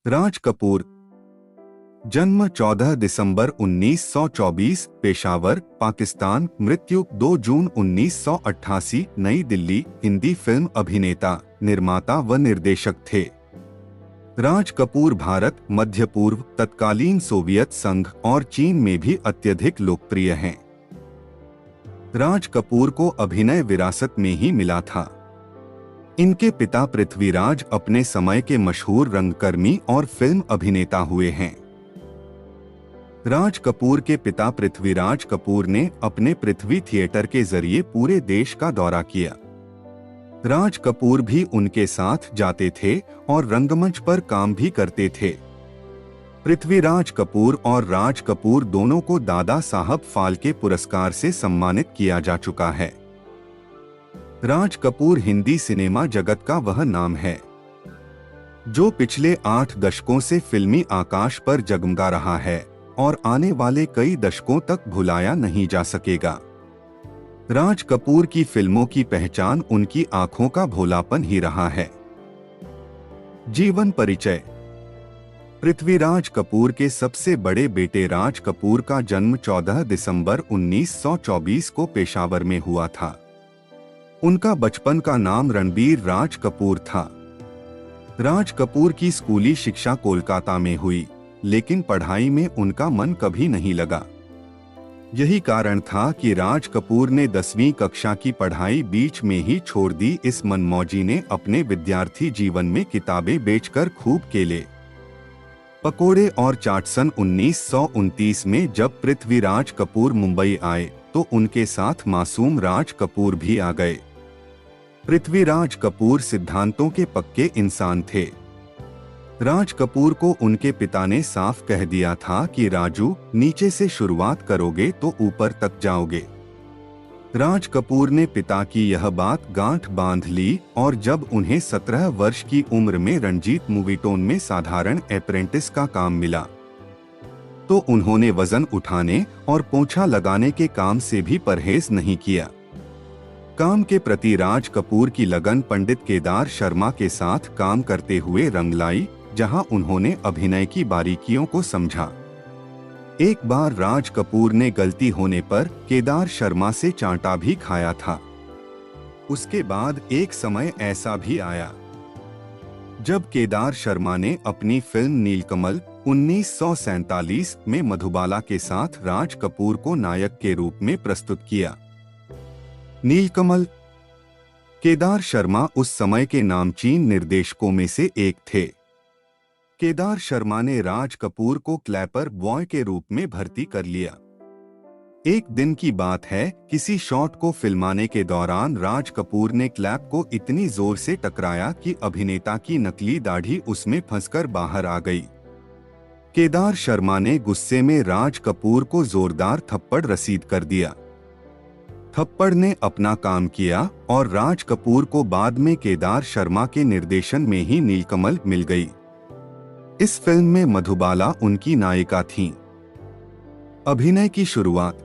राज कपूर जन्म 14 दिसंबर 1924 पेशावर, पाकिस्तान। मृत्यु 2 जून 1988 नई दिल्ली। हिंदी फिल्म अभिनेता, निर्माता व निर्देशक थे। राज कपूर भारत, मध्य पूर्व, तत्कालीन सोवियत संघ और चीन में भी अत्यधिक लोकप्रिय हैं। राज कपूर को अभिनय विरासत में ही मिला था। इनके पिता पृथ्वीराज अपने समय के मशहूर रंगकर्मी और फिल्म अभिनेता हुए हैं। राज कपूर के पिता पृथ्वीराज कपूर ने अपने पृथ्वी थिएटर के जरिए पूरे देश का दौरा किया। राज कपूर भी उनके साथ जाते थे और रंगमंच पर काम भी करते थे। पृथ्वीराज कपूर और राज कपूर दोनों को दादा साहब फाल्के पुरस्कार से सम्मानित किया जा चुका है। राज कपूर हिंदी सिनेमा जगत का वह नाम है जो पिछले 8 दशकों से फिल्मी आकाश पर जगमगा रहा है और आने वाले कई दशकों तक भुलाया नहीं जा सकेगा। राज कपूर की फिल्मों की पहचान उनकी आंखों का भोलापन ही रहा है। जीवन परिचय। पृथ्वीराज कपूर के सबसे बड़े बेटे राज कपूर का जन्म 14 दिसंबर 1924 को पेशावर में हुआ था। उनका बचपन का नाम रणबीर राज कपूर था। राज कपूर की स्कूली शिक्षा कोलकाता में हुई, लेकिन पढ़ाई में उनका मन कभी नहीं लगा। यही कारण था कि राज कपूर ने 10वीं कक्षा की पढ़ाई बीच में ही छोड़ दी। इस मनमौजी ने अपने विद्यार्थी जीवन में किताबें बेचकर खूब केले, पकोड़े और चाट। सन 1929 में जब पृथ्वीराज कपूर मुंबई आए तो उनके साथ मासूम राज कपूर भी आ गए। पृथ्वीराज कपूर सिद्धांतों के पक्के इंसान थे। राज कपूर को उनके पिता ने साफ कह दिया था कि राजू, नीचे से शुरुआत करोगे तो ऊपर तक जाओगे। राज कपूर ने पिता की यह बात गांठ बांध ली और जब उन्हें 17 वर्ष की उम्र में रंजीत मूवीटोन में साधारण अप्रेंटिस का काम मिला तो उन्होंने वजन उठाने और पोंछा लगाने के काम से भी परहेज नहीं किया। काम के प्रति राज कपूर की लगन पंडित केदार शर्मा के साथ काम करते हुए रंग लाई, जहां उन्होंने अभिनय की बारीकियों को समझा। एक बार राज कपूर ने गलती होने पर केदार शर्मा से चांटा भी खाया था। उसके बाद एक समय ऐसा भी आया जब केदार शर्मा ने अपनी फिल्म नीलकमल 1947 में मधुबाला के साथ राज कपूर को नायक के रूप में प्रस्तुत किया। नीलकमल। केदार शर्मा उस समय के नामचीन निर्देशकों में से एक थे। केदार शर्मा ने राज कपूर को क्लैपर बॉय के रूप में भर्ती कर लिया। एक दिन की बात है, किसी शॉट को फिल्माने के दौरान राज कपूर ने क्लैप को इतनी जोर से टकराया कि अभिनेता की नकली दाढ़ी उसमें फंसकर बाहर आ गई। केदार शर्मा ने गुस्से में राज कपूर को जोरदार थप्पड़ रसीद कर दिया। थप्पड़ ने अपना काम किया और राज कपूर को बाद में केदार शर्मा के निर्देशन में ही नीलकमल मिल गई। इस फिल्म में मधुबाला उनकी नायिका थीं। अभिनय की शुरुआत।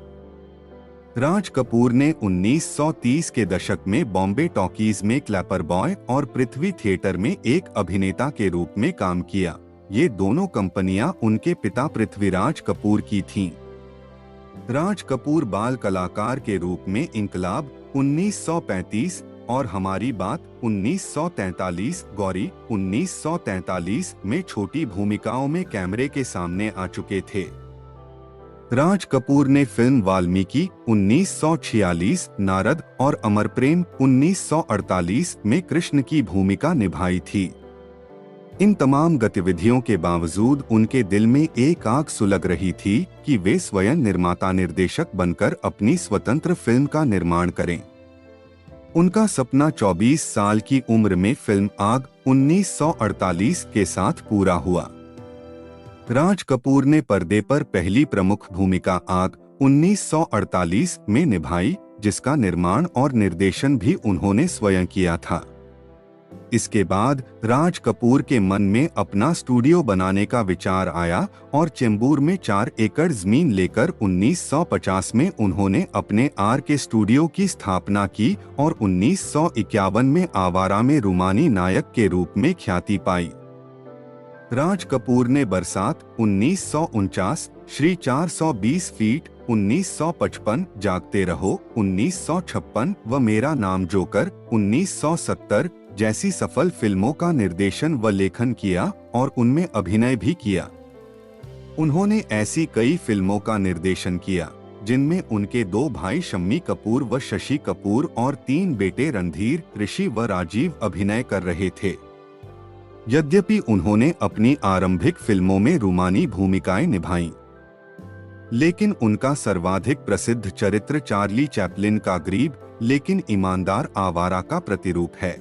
राज कपूर ने 1930 के दशक में बॉम्बे टॉकीज में क्लैपर बॉय और पृथ्वी थिएटर में एक अभिनेता के रूप में काम किया। ये दोनों कंपनियां उनके पिता पृथ्वीराज कपूर की थीं। राज कपूर बाल कलाकार के रूप में इंकलाब 1935 और हमारी बात 1943, गौरी 1943 में छोटी भूमिकाओं में कैमरे के सामने आ चुके थे। राज कपूर ने फिल्म वाल्मीकि 1946, नारद और अमर प्रेम 1948 में कृष्ण की भूमिका निभाई थी। इन तमाम गतिविधियों के बावजूद उनके दिल में एक आग सुलग रही थी कि वे स्वयं निर्माता निर्देशक बनकर अपनी स्वतंत्र फिल्म का निर्माण करें। उनका सपना 24 साल की उम्र में फिल्म आग 1948 के साथ पूरा हुआ। राज कपूर ने पर्दे पर पहली प्रमुख भूमिका आग 1948 में निभाई, जिसका निर्माण और निर्देशन भी उन्होंने स्वयं किया था। इसके बाद राज कपूर के मन में अपना स्टूडियो बनाने का विचार आया और चेंबूर में 4 एकड़ जमीन लेकर 1950 में उन्होंने अपने आर के स्टूडियो की स्थापना की और 1951 में आवारा में रूमानी नायक के रूप में ख्याति पाई। राज कपूर ने बरसात 1949, श्री 420 फीट 1955, जागते रहो 1956 व मेरा नाम जोकर 1970 जैसी सफल फिल्मों का निर्देशन व लेखन किया और उनमें अभिनय भी किया। उन्होंने ऐसी कई फिल्मों का निर्देशन किया जिनमें उनके 2 भाई शम्मी कपूर व शशि कपूर और 3 बेटे रणधीर, ऋषि व राजीव अभिनय कर रहे थे। यद्यपि उन्होंने अपनी आरंभिक फिल्मों में रूमानी भूमिकाएं निभाईं, लेकिन उनका सर्वाधिक प्रसिद्ध चरित्र चार्ली चैपलिन का गरीब लेकिन ईमानदार आवारा का प्रतिरूप है।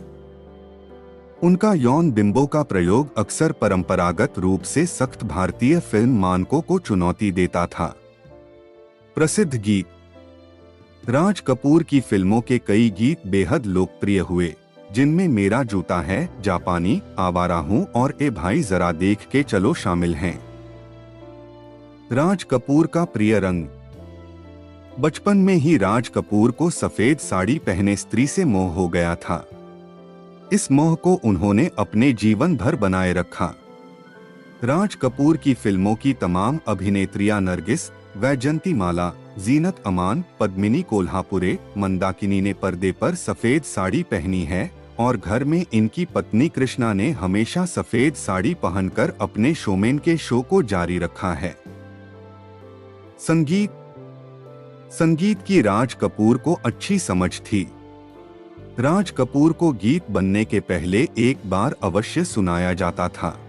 उनका यौन बिंबों का प्रयोग अक्सर परंपरागत रूप से सख्त भारतीय फिल्म मानकों को चुनौती देता था। प्रसिद्ध गीत। राज कपूर की फिल्मों के कई गीत बेहद लोकप्रिय हुए, जिनमें मेरा जूता है, जापानी, आवारा हूं और ए भाई जरा देख के चलो शामिल हैं। राज कपूर का प्रिय रंग। बचपन में ही राज कपूर को सफेद साड़ी पहने स्त्री से मोह हो गया था। इस मोह को उन्होंने अपने जीवन भर बनाए रखा। राज कपूर की फिल्मों की तमाम अभिनेत्रियां नरगिस, वैजंती माला, जीनत अमान, पद्मिनी कोल्हापुरे, मंदाकिनी ने पर्दे पर सफेद साड़ी पहनी है और घर में इनकी पत्नी कृष्णा ने हमेशा सफेद साड़ी पहनकर अपने शोमेन के शो को जारी रखा है। संगीत। संगीत की राज कपूर को अच्छी समझ थी। राज कपूर को गीत बनने के पहले एक बार अवश्य सुनाया जाता था।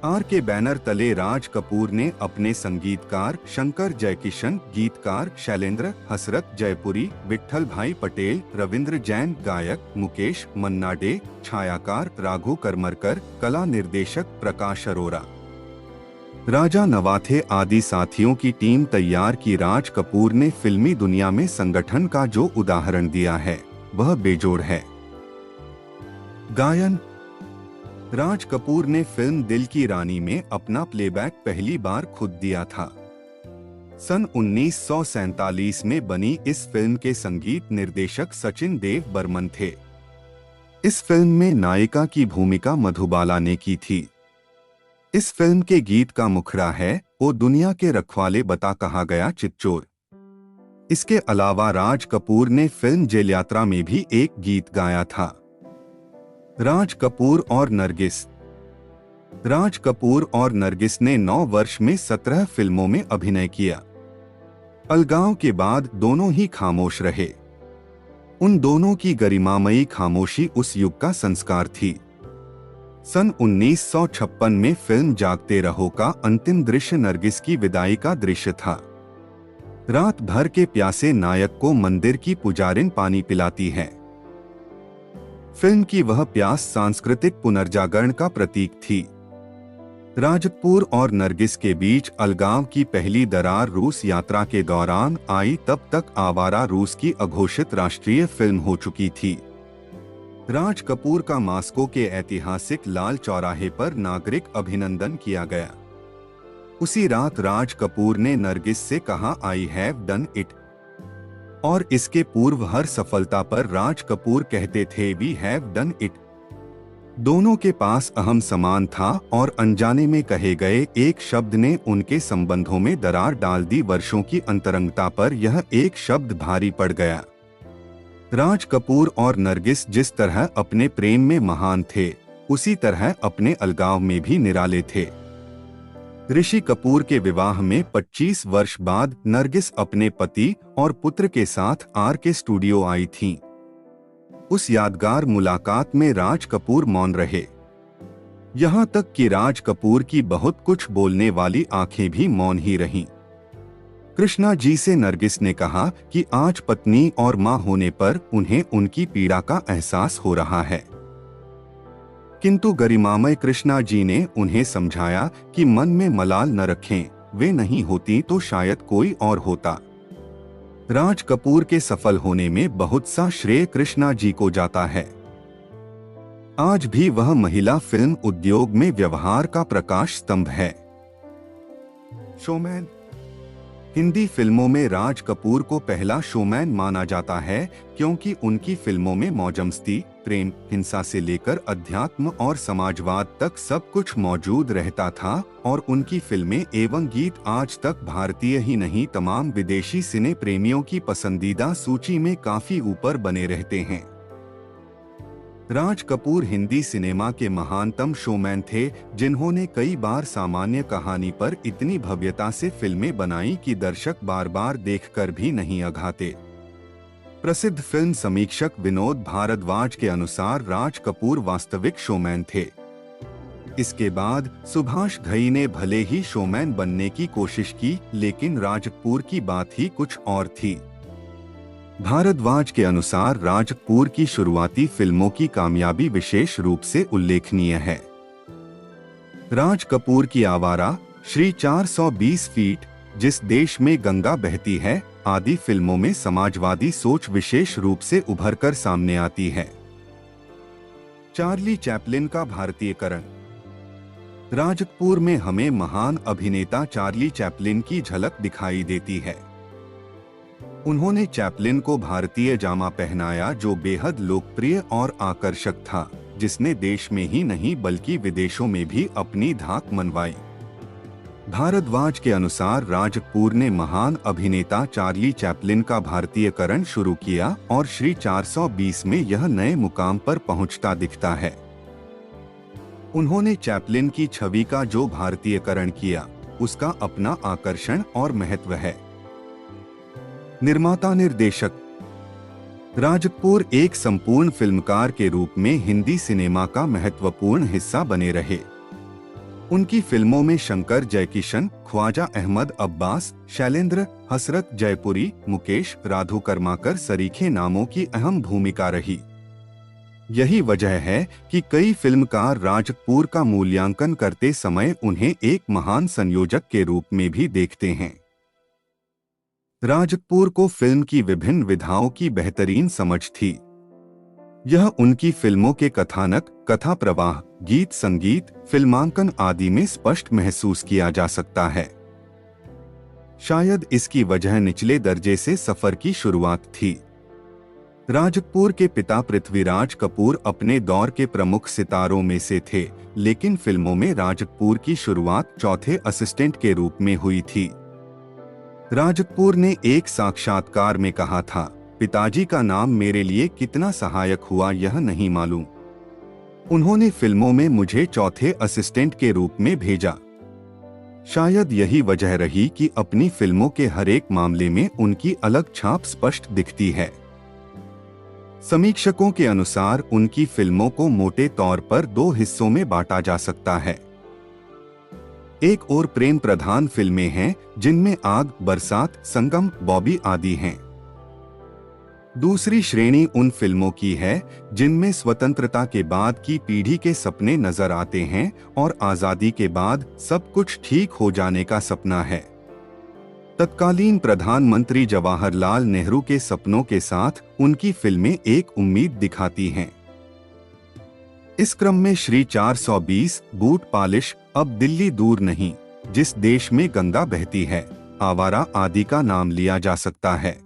आर के बैनर तले राज कपूर ने अपने संगीतकार शंकर जयकिशन, गीतकार शैलेंद्र, हसरत जयपुरी, विट्ठल भाई पटेल, रविंद्र जैन, गायक मुकेश मन्ना डे, छायाकार राघु करमरकर, कला निर्देशक प्रकाश अरोरा, राजा नवाथे आदि साथियों की टीम तैयार की। राज कपूर ने फिल्मी दुनिया में संगठन का जो उदाहरण दिया है वह बेजोड़ है। गायन। राज कपूर ने फिल्म दिल की रानी में अपना प्लेबैक पहली बार खुद दिया था। सन 1947 में बनी इस फिल्म के संगीत निर्देशक सचिन देव बर्मन थे। इस फिल्म में नायिका की भूमिका मधुबाला ने की थी। इस फिल्म के गीत का मुखड़ा है ओ दुनिया के रखवाले बता कहा गया चितचोर। इसके अलावा राज कपूर ने फिल्म जेल यात्रा में भी एक गीत गाया था। राज कपूर और नरगिस। राज कपूर और नरगिस ने 9 वर्ष में 17 फिल्मों में अभिनय किया। अलगाव के बाद दोनों ही खामोश रहे। उन दोनों की गरिमामयी खामोशी उस युग का संस्कार थी। सन 1956 में फिल्म जागते रहो का अंतिम दृश्य नरगिस की विदाई का दृश्य था। रात भर के प्यासे नायक को मंदिर की पुजारिन पानी पिलाती है। फिल्म की वह प्यास सांस्कृतिक पुनर्जागरण का प्रतीक थी। राज कपूर और नरगिस के बीच अलगाव की पहली दरार रूस यात्रा के दौरान आई। तब तक आवारा रूस की अघोषित राष्ट्रीय फिल्म हो चुकी थी। राज कपूर का मास्को के ऐतिहासिक लाल चौराहे पर नागरिक अभिनंदन किया गया। उसी रात राज कपूर ने नरगिस से कहा आई हैव डन इट, और इसके पूर्व हर सफलता पर राज कपूर कहते थे वी हैव डन इट। दोनों के पास अहम समान था और अनजाने में कहे गए एक शब्द ने उनके संबंधों में दरार डाल दी। वर्षों की अंतरंगता पर यह एक शब्द भारी पड़ गया। राज कपूर और नरगिस जिस तरह अपने प्रेम में महान थे, उसी तरह अपने अलगाव में भी निराले थे। ऋषि कपूर के विवाह में 25 वर्ष बाद नरगिस अपने पति और पुत्र के साथ आर के स्टूडियो आई थीं। उस यादगार मुलाकात में राज कपूर मौन रहे। यहाँ तक कि राज कपूर की बहुत कुछ बोलने वाली आंखें भी मौन ही रहीं। कृष्णा जी से नरगिस ने कहा कि आज पत्नी और मां होने पर उन्हें उनकी पीड़ा का एहसास हो रहा है, किंतु गरिमामय कृष्णा जी ने उन्हें समझाया कि मन में मलाल न रखें, वे नहीं होती तो शायद कोई और होता। राज कपूर के सफल होने में बहुत सा श्रेय कृष्णा जी को जाता है। आज भी वह महिला फिल्म उद्योग में व्यवहार का प्रकाश स्तंभ है। शोमैन। हिंदी फिल्मों में राज कपूर को पहला शोमैन माना जाता है क्योंकि उनकी फिल्मों में मौजमस्ती, प्रेम हिंसा से लेकर अध्यात्म और समाजवाद तक सब कुछ मौजूद रहता था और उनकी फिल्में एवं गीत आज तक भारतीय ही नहीं तमाम विदेशी सिने प्रेमियों की पसंदीदा सूची में काफी ऊपर बने रहते हैं। राज कपूर हिंदी सिनेमा के महानतम शोमैन थे, जिन्होंने कई बार सामान्य कहानी पर इतनी भव्यता से फिल्में बनाई कि दर्शक बार बार देखकर भी नहीं अघाते। प्रसिद्ध फिल्म समीक्षक विनोद भारद्वाज के अनुसार राज कपूर वास्तविक शोमैन थे। इसके बाद सुभाष घई ने भले ही शोमैन बनने की कोशिश की, लेकिन राज कपूर की बात ही कुछ और थी। भारद्वाज के अनुसार राज कपूर की शुरुआती फिल्मों की कामयाबी विशेष रूप से उल्लेखनीय है। राज कपूर की आवारा, श्री 420 फीट, जिस देश में गंगा बहती है आदि फिल्मों में समाजवादी सोच विशेष रूप से उभरकर सामने आती है। चार्ली चैपलिन का भारतीयकरण। राज कपूर में हमें महान अभिनेता चार्ली चैपलिन की झलक दिखाई देती है। उन्होंने चैपलिन को भारतीय जामा पहनाया जो बेहद लोकप्रिय और आकर्षक था, जिसने देश में ही नहीं बल्कि विदेशों में भी अपनी धाक मनवाई। भारद्वाज के अनुसार राज कपूर ने महान अभिनेता चार्ली चैपलिन का भारतीयकरण शुरू किया और श्री 420 में यह नए मुकाम पर पहुंचता दिखता है। उन्होंने चैपलिन की छवि का जो भारतीयकरण किया, उसका अपना आकर्षण और महत्व है। निर्माता निर्देशक। राज कपूर एक संपूर्ण फिल्मकार के रूप में हिंदी सिनेमा का महत्वपूर्ण हिस्सा बने रहे। उनकी फिल्मों में शंकर जयकिशन, ख्वाजा अहमद अब्बास, शैलेंद्र, हसरत जयपुरी, मुकेश, राधू कर्माकर सरीखे नामों की अहम भूमिका रही। यही वजह है कि कई फिल्मकार राज कपूर का मूल्यांकन करते समय उन्हें एक महान संयोजक के रूप में भी देखते हैं। राज कपूर को फिल्म की विभिन्न विधाओं की बेहतरीन समझ थी। यह उनकी फिल्मों के कथानक, कथा प्रवाह, गीत संगीत, फिल्मांकन आदि में स्पष्ट महसूस किया जा सकता है। शायद इसकी वजह निचले दर्जे से सफर की शुरुआत थी। राज कपूर के पिता पृथ्वीराज कपूर अपने दौर के प्रमुख सितारों में से थे, लेकिन फिल्मों में राज कपूर की शुरुआत चौथे असिस्टेंट के रूप में हुई थी। राज कपूर ने एक साक्षात्कार में कहा था, पिताजी का नाम मेरे लिए कितना सहायक हुआ यह नहीं मालूम। उन्होंने फिल्मों में मुझे चौथे असिस्टेंट के रूप में भेजा। शायद यही वजह रही कि अपनी फिल्मों के हर एक मामले में उनकी अलग छाप स्पष्ट दिखती है। समीक्षकों के अनुसार उनकी फिल्मों को मोटे तौर पर दो हिस्सों में बांटा जा सकता है। एक और प्रेम प्रधान फिल्में हैं, जिनमें आग, बरसात, संगम, बॉबी आदि हैं। दूसरी श्रेणी उन फिल्मों की है जिनमें स्वतंत्रता के बाद की पीढ़ी के सपने नजर आते हैं और आजादी के बाद सब कुछ ठीक हो जाने का सपना है। तत्कालीन प्रधानमंत्री जवाहरलाल नेहरू के सपनों के साथ उनकी फिल्में एक उम्मीद दिखाती हैं। इस क्रम में श्री 420, बूट पॉलिश, अब दिल्ली दूर नहीं, जिस देश में गंगा बहती है, आवारा आदि का नाम लिया जा सकता है।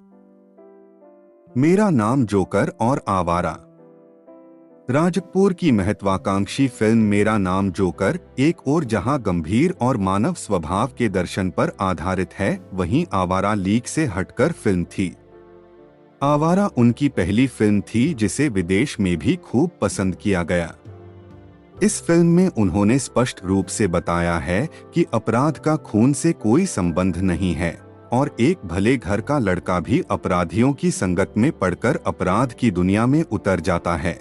मेरा नाम जोकर और आवारा। राज कपूर की महत्वाकांक्षी फिल्म मेरा नाम जोकर एक और जहां गंभीर और मानव स्वभाव के दर्शन पर आधारित है, वहीं आवारा लीक से हटकर फिल्म थी। आवारा उनकी पहली फिल्म थी जिसे विदेश में भी खूब पसंद किया गया। इस फिल्म में उन्होंने स्पष्ट रूप से बताया है कि अपराध का खून से कोई संबंध नहीं है और एक भले घर का लड़का भी अपराधियों की संगत में पड़कर अपराध की दुनिया में उतर जाता है।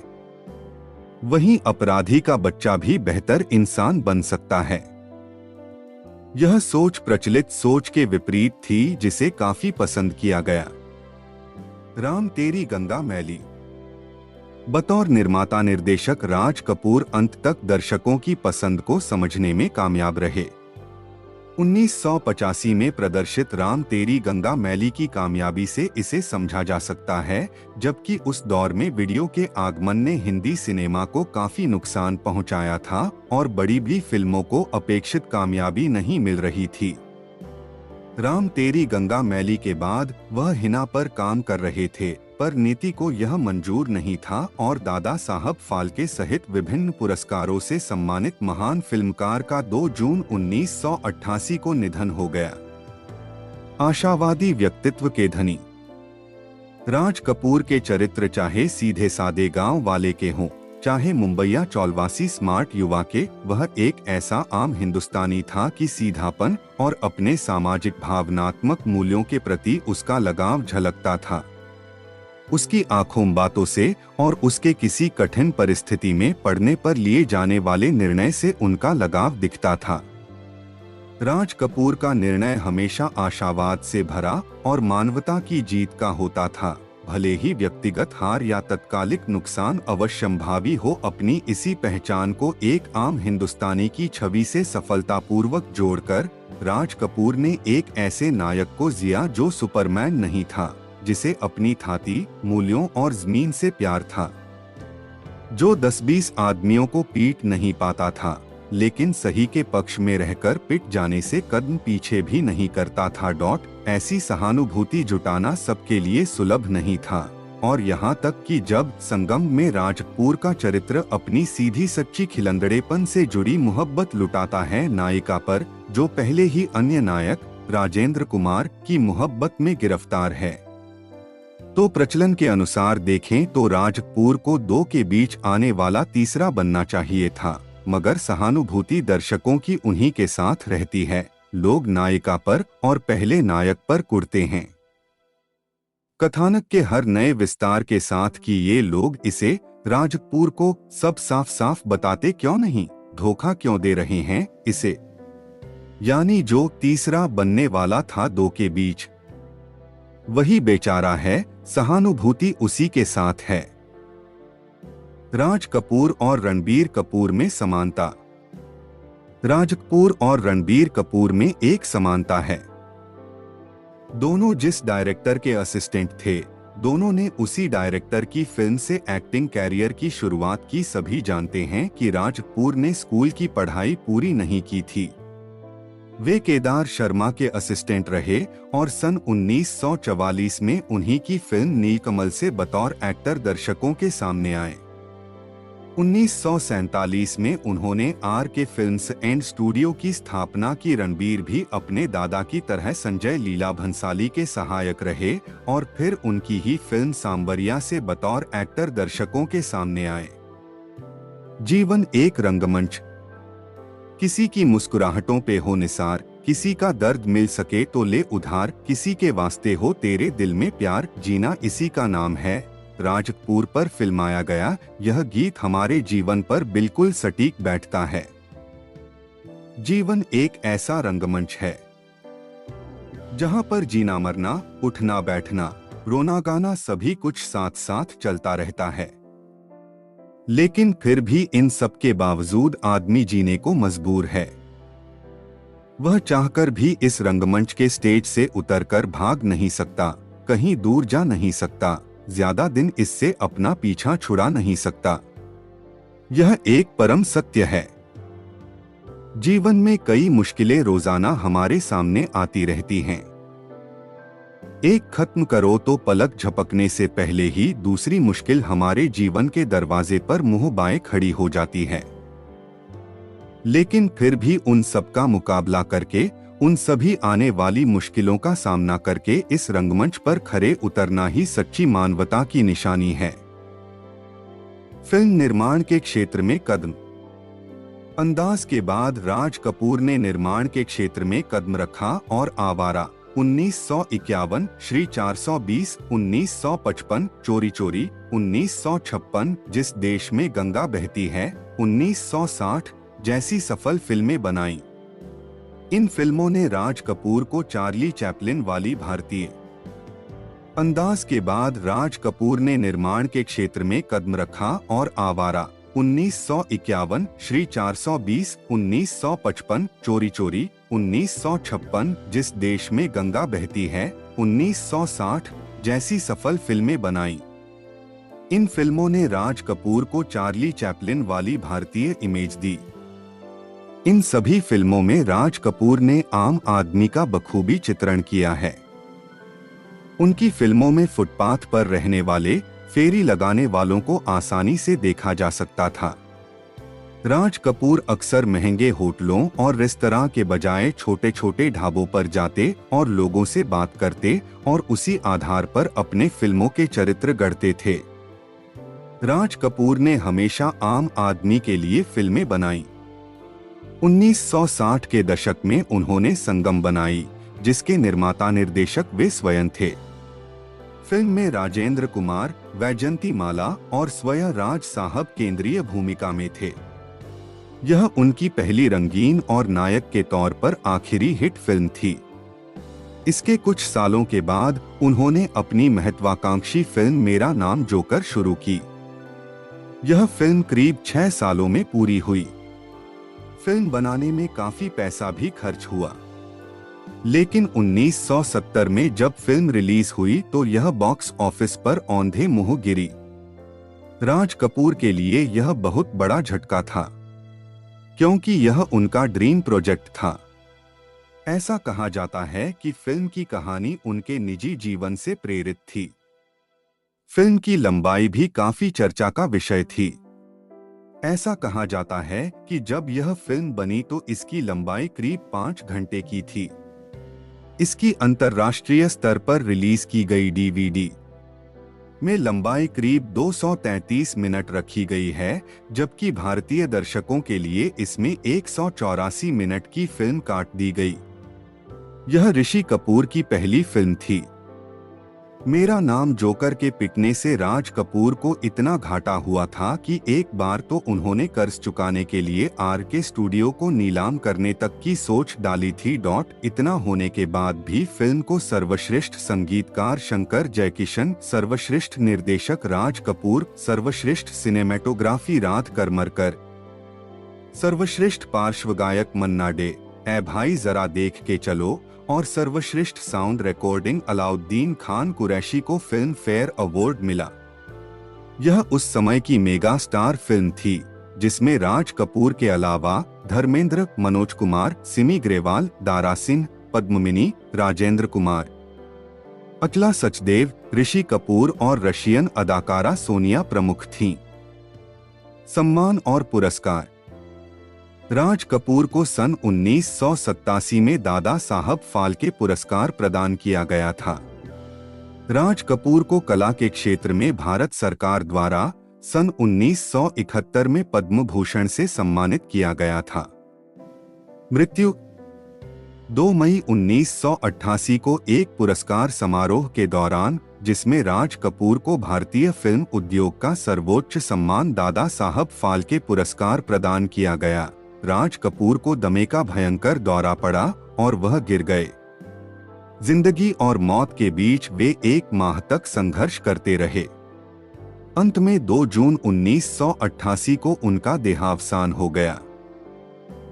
वहीं अपराधी का बच्चा भी बेहतर इंसान बन सकता है। यह सोच प्रचलित सोच के विपरीत थी, जिसे काफी पसंद किया गया। राम तेरी गंगा मैली। बतौर निर्माता निर्देशक राज कपूर अंत तक दर्शकों की पसंद को समझने में कामयाब रहे। 1985 में प्रदर्शित राम तेरी गंगा मैली की कामयाबी से इसे समझा जा सकता है, जबकि उस दौर में वीडियो के आगमन ने हिंदी सिनेमा को काफी नुकसान पहुंचाया था और बड़ी भी फिल्मों को अपेक्षित कामयाबी नहीं मिल रही थी। राम तेरी गंगा मैली के बाद वह हिना पर काम कर रहे थे, पर नीति को यह मंजूर नहीं था और दादा साहब फाल्के सहित विभिन्न पुरस्कारों से सम्मानित महान फिल्मकार का 2 जून 1988 को निधन हो गया। आशावादी व्यक्तित्व के धनी राज कपूर के चरित्र चाहे सीधे सादे गांव वाले के हों, चाहे मुंबईया चौलवासी स्मार्ट युवा के, वह एक ऐसा आम हिंदुस्तानी था कि सीधापन और अपने सामाजिक भावनात्मक मूल्यों के प्रति उसका लगाव झलकता था। उसकी आंखों, बातों से और उसके किसी कठिन परिस्थिति में पड़ने पर लिए जाने वाले निर्णय से उनका लगाव दिखता था। राज कपूर का निर्णय हमेशा आशावाद से भरा और मानवता की जीत का होता था। भले ही व्यक्तिगत हार या तत्कालिक नुकसान अवश्यंभावी हो, अपनी इसी पहचान को एक आम हिंदुस्तानी की छवि से सफलतापूर्वक जोड़कर राज कपूर ने एक ऐसे नायक को जिया जो सुपरमैन नहीं था, जिसे अपनी थाती, मूल्यों और जमीन से प्यार था, जो 10-20 आदमियों को पीट नहीं पाता था, लेकिन सही के पक्ष में रहकर पिट जाने से कदम पीछे भी नहीं करता था। ऐसी सहानुभूति जुटाना सबके लिए सुलभ नहीं था, और यहाँ तक कि जब संगम में राज कपूर का चरित्र अपनी सीधी सच्ची खिलंदड़ेपन से जुड़ी मोहब्बत लुटाता है नायिका पर, जो पहले ही अन्य नायक राजेंद्र कुमार की मोहब्बत में गिरफ्तार है, तो प्रचलन के अनुसार देखें तो राज कपूर को 2 के बीच आने वाला तीसरा बनना चाहिए था, मगर सहानुभूति दर्शकों की उन्हीं के साथ रहती है। लोग नायिका पर और पहले नायक पर कुड़ते हैं। कथानक के हर नए विस्तार के साथ कि ये लोग इसे राज कपूर को सब साफ साफ बताते क्यों नहीं, धोखा क्यों दे रहे हैं इसे, यानी जो तीसरा बनने वाला था 2 के बीच, वही बेचारा है, सहानुभूति उसी के साथ है। राज कपूर और रणबीर कपूर में समानता। राज कपूर और रणबीर कपूर में एक समानता है। दोनों जिस डायरेक्टर के असिस्टेंट थे, दोनों ने उसी डायरेक्टर की फिल्म से एक्टिंग कैरियर की शुरुआत की। सभी जानते हैं कि राज कपूर ने स्कूल की पढ़ाई पूरी नहीं की थी। वे केदार शर्मा के असिस्टेंट रहे और सन 1944 में उन्हीं की फिल्म नीलकमल से बतौर एक्टर दर्शकों के सामने आए। 1947 में उन्होंने आर के फिल्म्स एंड स्टूडियो की स्थापना की। रणबीर भी अपने दादा की तरह संजय लीला भंसाली के सहायक रहे और फिर उनकी ही फिल्म सांवरिया से बतौर एक्टर दर्शकों के सामने आए। जीवन एक रंगमंच, किसी की मुस्कुराहटों पे हो निसार, किसी का दर्द मिल सके तो ले उधार, किसी के वास्ते हो तेरे दिल में प्यार, जीना इसी का नाम है। राज कपूर पर फिल्माया गया यह गीत हमारे जीवन पर बिल्कुल सटीक बैठता है। जीवन एक ऐसा रंगमंच है जहां पर जीना मरना, उठना बैठना, रोना गाना सभी कुछ साथ साथ चलता रहता है, लेकिन फिर भी इन सब के बावजूद आदमी जीने को मजबूर है। वह चाहकर भी इस रंगमंच के स्टेज से उतरकर भाग नहीं सकता, कहीं दूर जा नहीं सकता, ज्यादा दिन इससे अपना पीछा छुड़ा नहीं सकता। यह एक परम सत्य है। जीवन में कई मुश्किलें रोजाना हमारे सामने आती रहती हैं। एक खत्म करो तो पलक झपकने से पहले ही दूसरी मुश्किल हमारे जीवन के दरवाजे पर मुंह बाएं खड़ी हो जाती है। लेकिन फिर भी उन सब का मुकाबला करके, उन सभी आने वाली मुश्किलों का सामना करके इस रंगमंच पर खरे उतरना ही सच्ची मानवता की निशानी है। फिल्म निर्माण के क्षेत्र में कदम। अंदाज के बाद राज कपूर ने निर्माण के क्षेत्र में कदम रखा और आवारा 1951, श्री 420 1955, चोरी चोरी 1956, जिस देश में गंगा बहती है 1960 जैसी सफल फिल्में बनाई। इन फिल्मों ने राज कपूर को चार्ली चैपलिन वाली भारतीय अंदाज के बाद राज कपूर ने निर्माण के क्षेत्र में कदम रखा और आवारा 1951, श्री 420 1955, चोरी चोरी 1956, जिस देश में गंगा बहती है 1960 जैसी सफल फिल्में बनाई। इन फिल्मों ने राज कपूर को चार्ली चैपलिन वाली भारतीय इमेज दी। इन सभी फिल्मों में राज कपूर ने आम आदमी का बखूबी चित्रण किया है। उनकी फिल्मों में फुटपाथ पर रहने वाले, फेरी लगाने वालों को आसानी से देखा जा सकता था। राज कपूर अक्सर महंगे होटलों और रेस्तरां के बजाय छोटे छोटे ढाबों पर जाते और लोगों से बात करते और उसी आधार पर अपने फिल्मों के चरित्र गढ़ते थे। राज कपूर ने हमेशा आम आदमी के लिए फिल्में बनाई। 1960 के दशक में उन्होंने संगम बनाई, जिसके निर्माता निर्देशक वे स्वयं थे। फिल्म में राजेंद्र कुमार, वैजंती माला और स्वयं राज साहब केंद्रीय भूमिका में थे। यह उनकी पहली रंगीन और नायक के तौर पर आखिरी हिट फिल्म थी। इसके कुछ सालों के बाद उन्होंने अपनी महत्वाकांक्षी फिल्म मेरा नाम जोकर शुरू की। यह फिल्म करीब 6 सालों में पूरी हुई। फिल्म बनाने में काफी पैसा भी खर्च हुआ, लेकिन 1970 में जब फिल्म रिलीज हुई तो यह बॉक्स ऑफिस पर औंधे मुंह गिरी। राज कपूर के लिए यह बहुत बड़ा झटका था, क्योंकि यह उनका ड्रीम प्रोजेक्ट था। ऐसा कहा जाता है कि फिल्म की कहानी उनके निजी जीवन से प्रेरित थी। फिल्म की लंबाई भी काफी चर्चा का विषय थी। ऐसा कहा जाता है कि जब यह फिल्म बनी तो इसकी लंबाई करीब 5 घंटे की थी। इसकी अंतर्राष्ट्रीय स्तर पर रिलीज की गई डीवीडी में लंबाई करीब 233 मिनट रखी गई है, जबकि भारतीय दर्शकों के लिए इसमें 184 मिनट की फिल्म काट दी गई। यह ऋषि कपूर की पहली फिल्म थी। मेरा नाम जोकर के पिटने से राज कपूर को इतना घाटा हुआ था कि एक बार तो उन्होंने कर्ज चुकाने के लिए आरके स्टूडियो को नीलाम करने तक की सोच डाली थी। इतना होने के बाद भी फिल्म को सर्वश्रेष्ठ संगीतकार शंकर जयकिशन, सर्वश्रेष्ठ निर्देशक राज कपूर, सर्वश्रेष्ठ सिनेमेटोग्राफी राध करमरकर, सर्वश्रेष्ठ पार्श्व गायक मन्ना डे, ए भाई जरा देख के चलो और सर्वश्रेष्ठ साउंड रिकॉर्डिंग अलाउद्दीन खान कुरैशी को फिल्म फेयर अवार्ड मिला। यह उस समय की मेगा स्टार फिल्म थी, जिसमें राज कपूर के अलावा धर्मेंद्र, मनोज कुमार, सिमी ग्रेवाल, दारा सिंह, पद्मिनी, राजेंद्र कुमार, अचला सचदेव, ऋषि कपूर और रशियन अदाकारा सोनिया प्रमुख थीं। सम्मान और पुरस्कार। राज कपूर को सन 1987 में दादा साहब फाल्के पुरस्कार प्रदान किया गया था। राज कपूर को कला के क्षेत्र में भारत सरकार द्वारा सन 1971 में पद्म भूषण से सम्मानित किया गया था। मृत्यु 2 मई 1988 को एक पुरस्कार समारोह के दौरान, जिसमें राज कपूर को भारतीय फिल्म उद्योग का सर्वोच्च सम्मान दादा साहब फाल्के पुरस्कार प्रदान किया गया। राज कपूर को दमे का भयंकर दौरा पड़ा और वह गिर गए। जिंदगी और मौत के बीच वे 1 माह तक संघर्ष करते रहे। अंत में 2 जून 1988 को उनका देहावसान हो गया।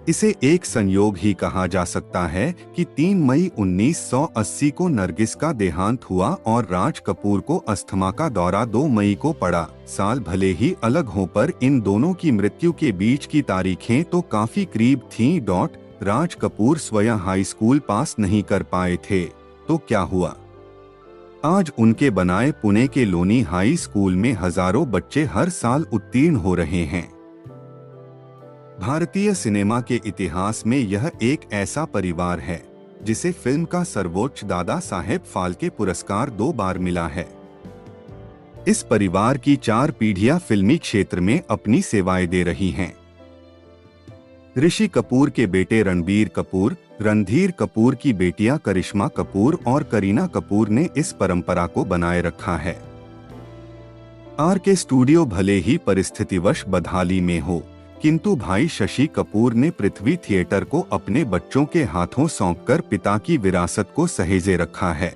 इसे एक संयोग ही कहा जा सकता है कि 3 मई 1980 को नरगिस का देहांत हुआ और राज कपूर को अस्थमा का दौरा 2 मई को पड़ा। साल भले ही अलग हों पर इन दोनों की मृत्यु के बीच की तारीखें तो काफी करीब थीं। राज कपूर स्वयं हाई स्कूल पास नहीं कर पाए थे, तो क्या हुआ? आज उनके बनाए पुणे के लोनी हाई स्कूल में हजारों बच्चे हर साल उत्तीर्ण हो रहे हैं। भारतीय सिनेमा के इतिहास में यह एक ऐसा परिवार है जिसे फिल्म का सर्वोच्च दादा साहेब फाल्के पुरस्कार 2 बार मिला है। इस परिवार की 4 पीढ़ियां फिल्मी क्षेत्र में अपनी सेवाएं दे रही हैं। ऋषि कपूर के बेटे रणबीर कपूर, रणधीर कपूर की बेटियां करिश्मा कपूर और करीना कपूर ने इस परंपरा को बनाए रखा है। आरके स्टूडियो भले ही परिस्थितिवश बदहाली में हो, किंतु भाई शशि कपूर ने पृथ्वी थिएटर को अपने बच्चों के हाथों सौंपकर पिता की विरासत को सहेजे रखा है।